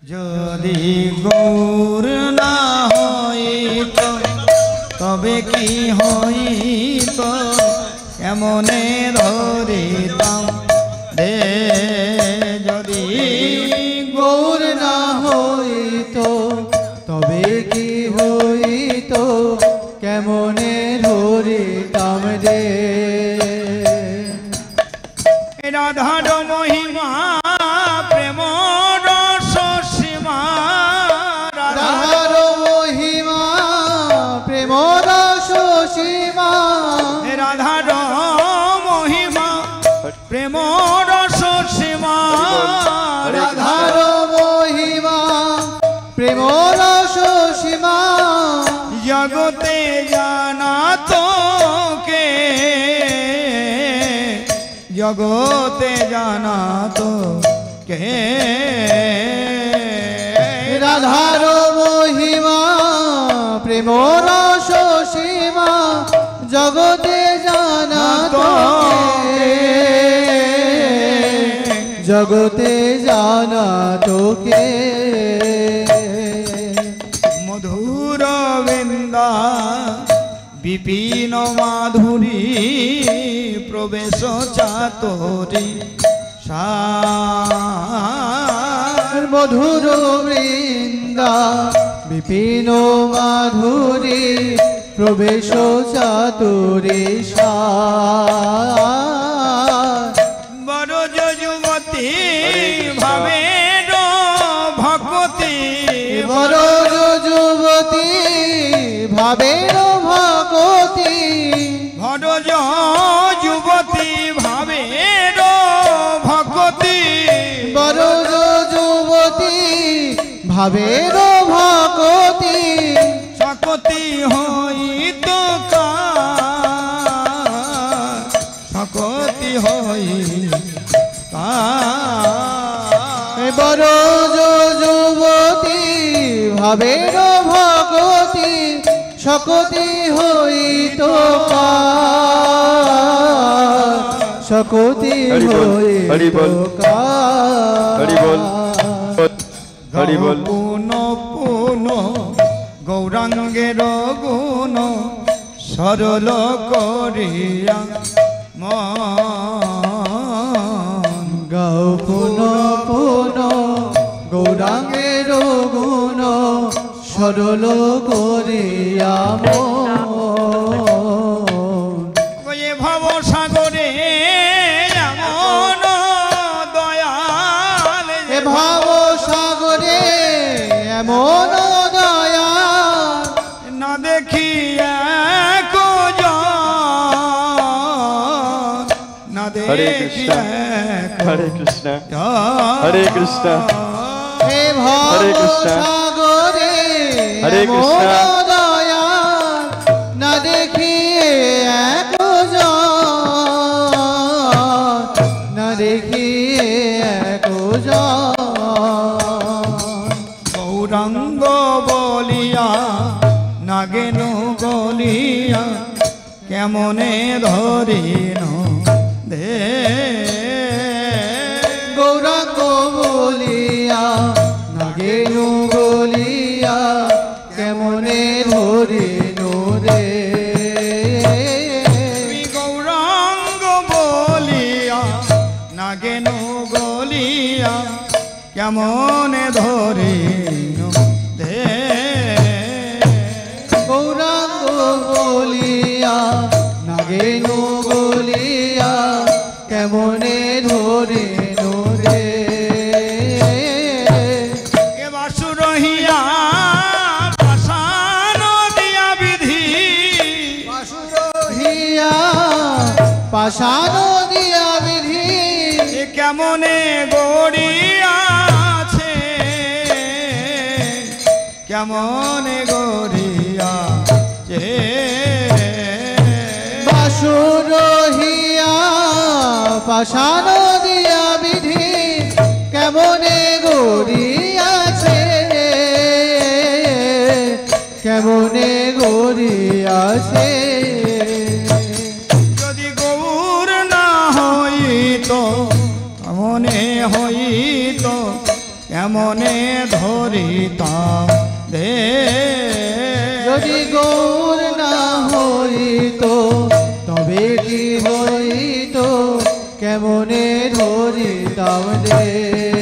যদি গৌর না হইত তবে কি হইত কেমনে ধরিতাম রে যদি গৌর না হইত তবে কি হইত কেমনে ধরিতাম রে রাধার মহিমা প্রেম রস সীমা রাধার মহিমা প্রেম রস সীমা রাধার মহিমা প্রেম রস সীমা রাধার মহিমা প্রেম রস সীমা জগতে জানা তোকে জগতে জানা তো কে রাধার মহিমা প্রেম রস সীমা জগতে জানা তো জগতে জানা তোকে মধুর বৃন্দা বিপিন মাধুরী প্রবেশ চাতরি মধুর বৃন্দা বিপিন মাধুরী প্রবেশ চাতুরী বড় যুবতী ভাবের ভকতি বড় যুবতী ভাবের ভকতি বড় যুবতী ভাবের ভকতি বড় যুবতী ভাবের ভকতি সকতি হইত সকতি হই বড় যুবতী ভাবের ভকতি সকতি হইত সকতি হইত পুন পুন গৌরাঙ্গের গুণ সরল করিয়া মন গাও পুন পুন গৌরাঙ্গের গুণ সরল করিয়া ভব সাগরে এমন দয়াল ভাব সাগরে এমন দয়া না দেখি না দেখি হরে কৃষ্ণ হরে কৃষ্ণ হে ভাব সাগরে এমন দয়া না দেখি না দেখি গৌরাঙ্গ বলিয়া নাগেন গলিয়া কেমনে ধরিন দে গৌরাঙ্গ বলিয়া নাগেনু গলিয়া কেমনে ধরিনু রে গৌরাঙ্গ বলিয়া নাগেন গলিয়া কেমনে ধরিন দে গৌরাঙ্গ বলিয়া নাগেনু গলিয়া কেমনে ধরিনু রে এ বাসু রহিয়া পাশান দিয়া বিধি রহিয়া পাশান দিয়া বিধি এ কেমনে গড়িয়াছে কেমনে গড়িয়াছে বাসু রহিয়া পাশান দিয়া বিধি কেমনে গড়িয়াছে কেমনে গড়িয়াছে যদি গৌর না হইত মনে হইত কেমনে ধরিতাম দে যদি গৌর না হইত তবে কি হইত কেমনে ধরিতাম রে